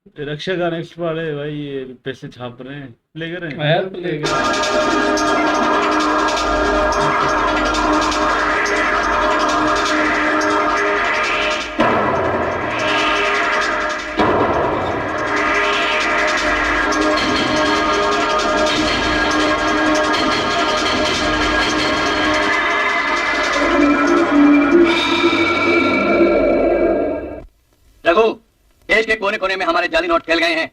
रक्षा का next part है भाई, ये पैसे छाप रहे हैं, प्ले कर रहे हैं। यार प्ले कर। रघु, देश के कोने कोने में हमारे जाली नोट फैल गए हैं,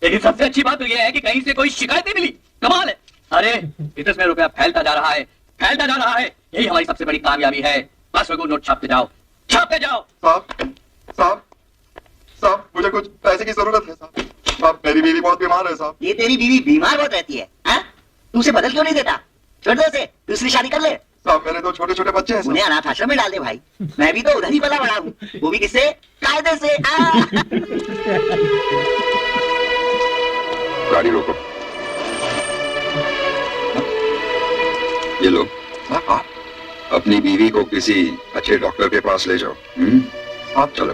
लेकिन सबसे अच्छी बात तो यह है कि कहीं से कोई शिकायत नहीं मिली। कमाल है। अरे इसमें रुपया फैलता जा रहा है, फैलता जा रहा है। यही हमारी सबसे बड़ी कामयाबी है। बस रघु, नोट छापते जाओ, छापते जाओ। साहब साहब साहब, मुझे कुछ पैसे की जरूरत है साहब। साहब मेरी बीवी बहुत बीमार है साहब। ये तेरी बीवी बीमार बहुत रहती है, हाँ? तू उसे बदल क्यों नहीं देता? छोड़ दे उसे, दूसरी शादी कर ले। साहब मेरे दो छोटे छोटे बच्चे हैं उन्हें साहब। अनाथ आश्रम में डाल दे भाई। मैं भी तो उधर ही पला बड़ा हूँ, वो भी किससे? कायदे से। गाड़ी रोको। ये लो, साहब अपनी बीवी को किसी अच्छे डॉक्टर के पास ले जाओ। साहब चलो।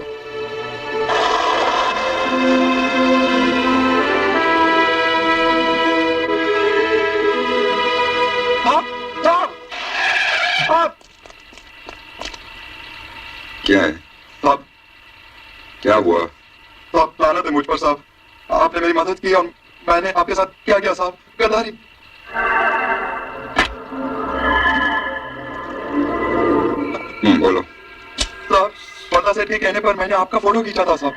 साहब साहब साहब क्या है? साहब क्या हुआ? साहब लानत है मुझ पर साहब। आपने मेरी मदद की और मैंने आपके साथ क्या किया साहब? गद्दारी। बोलो। साहब वर्दा सेठ के कहने पर मैंने आपका फोटो खींचा था साहब।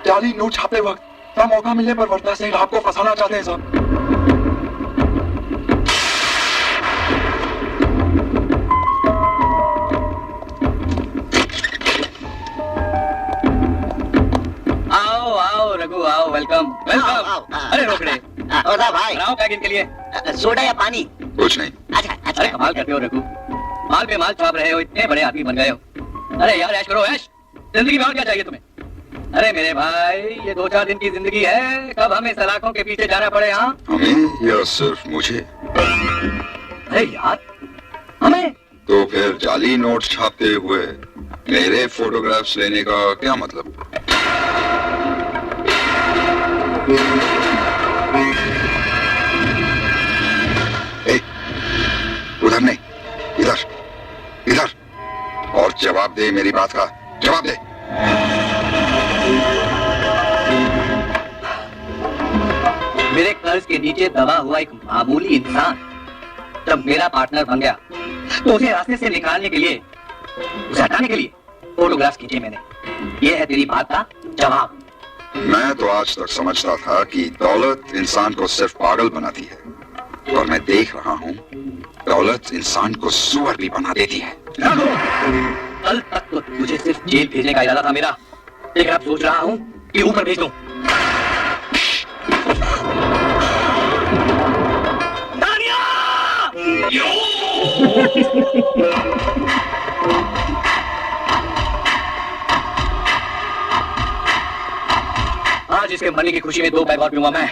जाली नोट छापते वक्त साहब मौका मिलने पर वर्दा सेठ आपको फंसाना चाहते हैं साहब। आओ आओ रघु, आओ। Welcome welcome. अरे रोकड़े, होता भाई, बनाओ पैकिंग के लिए। सोडा या पानी? कुछ नहीं। अच्छा अरे अच्छा। कमाल करते हो रघु, माल पे माल छाप रहे हो, इतने बड़े आदमी बन गए हो। अरे यार ऐश करो, ऐश। जिंदगी में और क्या चाहिए तुम्हें? अरे मेरे भाई, ये 2-4 दिन की जिंदगी है, कब हमें सलाखों के पीछे जाना पड़े। हाँ हमें या सिर्फ मुझे? अरे यार, हमें। तो फिर जाली नोट छापते हुए मेरे फोटोग्राफ्स लेने का क्या मतलब? ए, उधर नहीं, इधर इधर। और जवाब दे, मेरी बात का जवाब दे। मेरे कर्ज के नीचे दबा हुआ एक मामूली इंसान जब मेरा पार्टनर बन गया, तो उसे रास्ते से निकालने के लिए, उसे हटाने के लिए फोटोग्राफ्स खींचे मैंने। ये है तेरी बात का जवाब। मैं तो आज तक समझता था कि दौलत इंसान को सिर्फ पागल बनाती है, और मैं देख रहा हूँ दौलत इंसान को सुअर भी बना देती है। कल तक तो तुझे सिर्फ जेल भेजने का इरादा था मेरा, लेकिन अब सोच रहा हूँ कि ऊपर भेज दूं। आज इसके मरने की खुशी में 2 पैग और पीऊंगा मैं।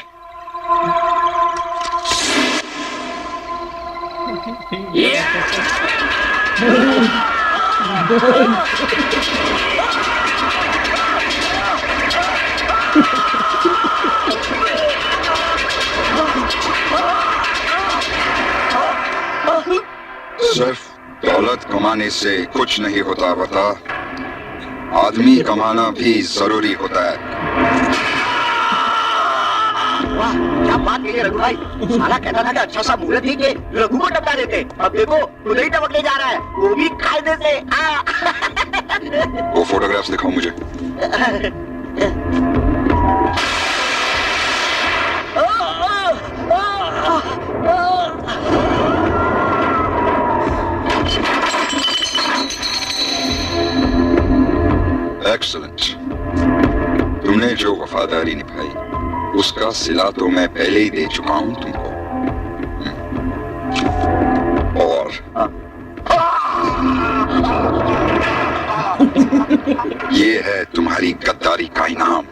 सिर्फ दौलत कमाने से कुछ नहीं होता बता, आदमी कमाना भी जरूरी होता है। वाह क्या बात कही है रघु भाई। साला कहता था कि अच्छा सा मुहूर्त ही के रघु को टपका देते, अब देखो खुद ही टपकने जा रहा है, वो भी कायदे से। वो फोटोग्राफ्स दिखाओ मुझे। एक्सीलेंट। तुमने जो वफादारी निभाई उसका सिला तो मैं पहले ही दे चुका हूं तुमको। और ये है तुम्हारी गद्दारी का इनाम।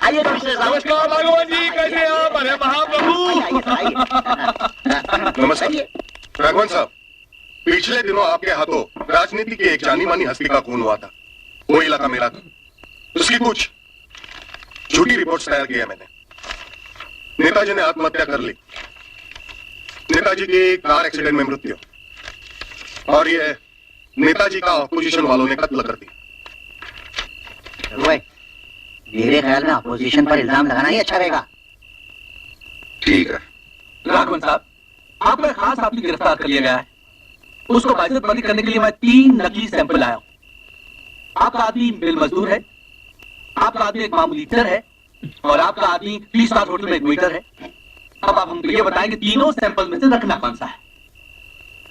आइए नमस्कार भगवान जी, कैसे आप? अरे महाप्रभु। नमस्कार राघवन साहब, पिछले दिनों आपके हाथों राजनीति की एक जानी मानी हस्ती का खून हुआ था। वो इलाका मेरा था। उसकी कुछ झूठी रिपोर्ट्स तैयार की है मैंने। नेताजी ने आत्महत्या कर ली। नेताजी की कार एक्सीडेंट में मृत्यु, और ये नेताजी का अपोजिशन वालों ने कत्ल कर दिया। मेरे ख्याल में अपोजिशन पर इल्जाम लगाना ही अच्छा रहेगा। ठीक है। राघवन साहब, आपका खास आदमी गिरफ्तार कर लिया गया है। उसको बाइज्जत बरी करने के लिए मैं 3 नकली सैंपल लाया हूं। आपका आदमी मिल मजदूर है, आपका आदमी एक मामूली टीचर है, और आपका आदमी 3 स्टार होटल में एक वेटर है। अब आप हमको ये बताएं कि तीनों सैंपल में से रखना कौन सा है?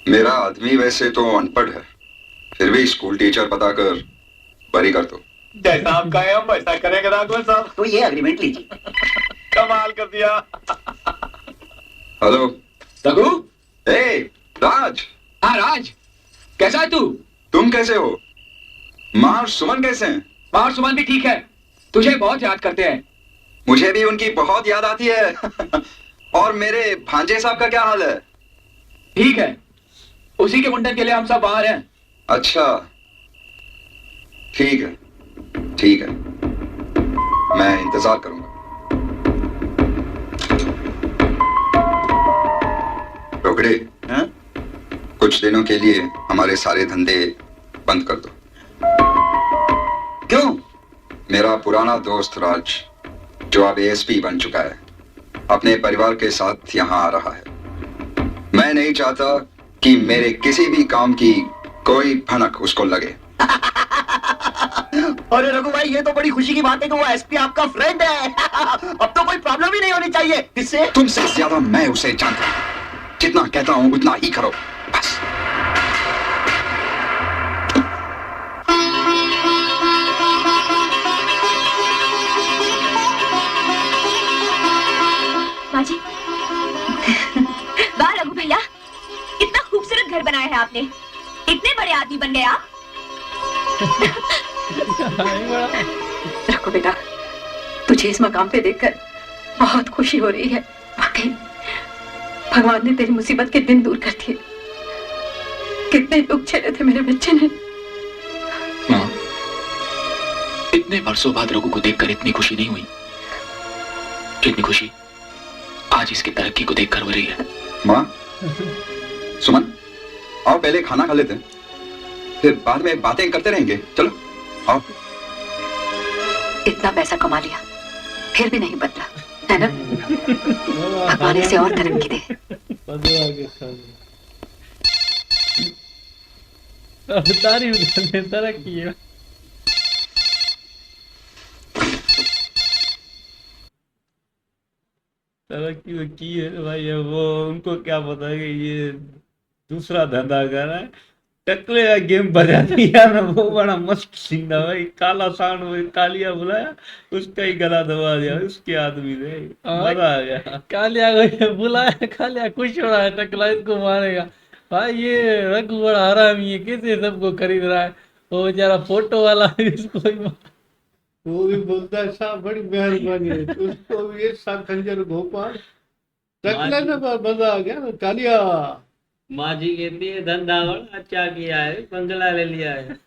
मेरा आदमी वैसे तो अनपढ़ है, फिर भी स्कूल टीचर पता कर बरी कर दो। जैसा आप कहे हम वैसा करेंगे राघवन साहब। तो ये एग्रीमेंट लीजिए। कमाल कर दिया। हेलो रघु। ए राज। हाँ राज, कैसा है तू? तुम कैसे हो? माँ और सुमन कैसे हैं? माँ और सुमन भी ठीक है, तुझे बहुत याद करते हैं। मुझे भी उनकी बहुत याद आती है। और मेरे भांजे साहब का क्या हाल है? ठीक है, उसी के मुंडन के लिए हम सब बाहर हैं। अच्छा ठीक है, ठीक है, मैं इंतजार करूंगा। रोकड़े, कुछ दिनों के लिए हमारे सारे धंधे बंद कर दो। क्यों? मेरा पुराना दोस्त राज, जो अब एएसपी बन चुका है, अपने परिवार के साथ यहाँ आ रहा है। मैं नहीं चाहता कि मेरे किसी भी काम की कोई भनक उसको लगे। अरे रघु भाई, ये तो बड़ी खुशी की बात है कि वो एसपी आपका फ्रेंड है। अब तो कोई प्रॉब्लम ही नहीं होनी चाहिए। किससे? तुमसे ज्यादा मैं उसे जानता हूं। जितना कहता हूं उतना ही करो, बस। माँ जी। वाह रघु भैया, इतना खूबसूरत घर बनाया है आपने। इतने बड़े आदमी बन गए आप। रघु बेटा, तुझे इस मकाम पे देखकर बहुत खुशी हो रही है। वाकई भगवान ने तेरी मुसीबत के दिन दूर कर दिए। कितने दुख झेले थे मेरे बच्चे ने। माँ, इतने वर्षों बाद रघु को देखकर इतनी खुशी नहीं हुई जितनी खुशी आज इसकी तरक्की को देखकर हो रही है। माँ, सुमन, आओ पहले खाना खा लेते हैं, फिर बाद में बातें करते रहेंगे। चलो आओ। इतना पैसा कमा लिया फिर भी नहीं बदला, है ना? भगवान इसे और तरक्की दे। तरक्की है। तरक्की की है भाई। अब वो उनको क्या पता है कि ये दूसरा धंधा कर रहा है। टकले का गेम बजा दिया ना, वो बड़ा मस्त सीन था भाई। काला सांड वो कालिया बुलाया, उसका ही गला दबा दिया उसके आदमी ने। मजा आ गया। कालिया को बुलाया, कालिया खुश हो रहा है, टकला इसको मारेगा। भाई ये रघु बड़ा हरामी है, कैसे सबको खरीद रहा है। वो बेचारा फोटो वाला इसको ही वो भी बोलता है साहब बड़ी मेहरबानी है, उसको भी एक साथ खंजर घोपा टकला से मजा आ गया ना। कालिया माँ जी कहती है धंधा बड़ा अच्छा किया है, बंगला ले लिया है।